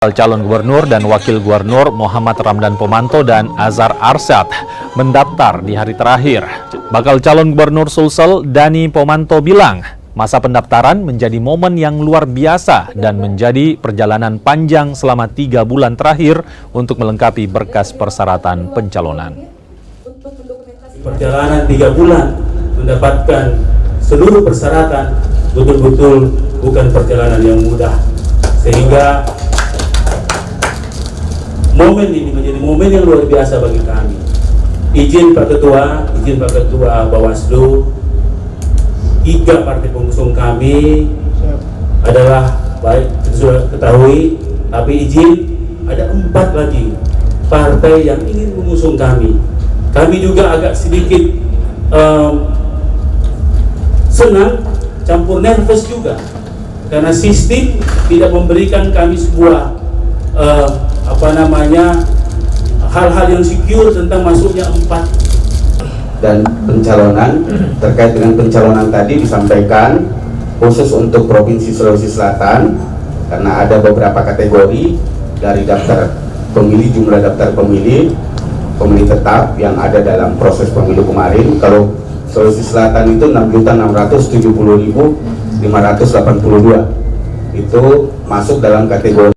Calon gubernur dan wakil gubernur Muhammad Ramdan Pomanto dan Azhar Arsyad mendaftar di hari terakhir. Bakal calon gubernur Sulsel Dani Pomanto bilang, masa pendaftaran menjadi momen yang luar biasa dan menjadi perjalanan panjang selama 3 bulan terakhir untuk melengkapi berkas persyaratan pencalonan. Perjalanan 3 bulan mendapatkan seluruh persyaratan betul-betul bukan perjalanan yang mudah, sehingga momen ini menjadi momen yang luar biasa bagi kami. Izin Pak Ketua Bawaslu, 3 partai pengusung kami adalah baik sudah ketahui, tapi izin ada 4 lagi partai yang ingin mengusung kami. Kami juga agak sedikit senang, campur nervous juga, karena sistem tidak memberikan kami sebuah hal-hal yang secure tentang masuknya 4. Dan pencalonan, terkait dengan pencalonan tadi disampaikan khusus untuk Provinsi Sulawesi Selatan, karena ada beberapa kategori dari daftar pemilih, jumlah daftar pemilih tetap yang ada dalam proses pemilu kemarin. Kalau Sulawesi Selatan itu 6.670.582 itu masuk dalam kategori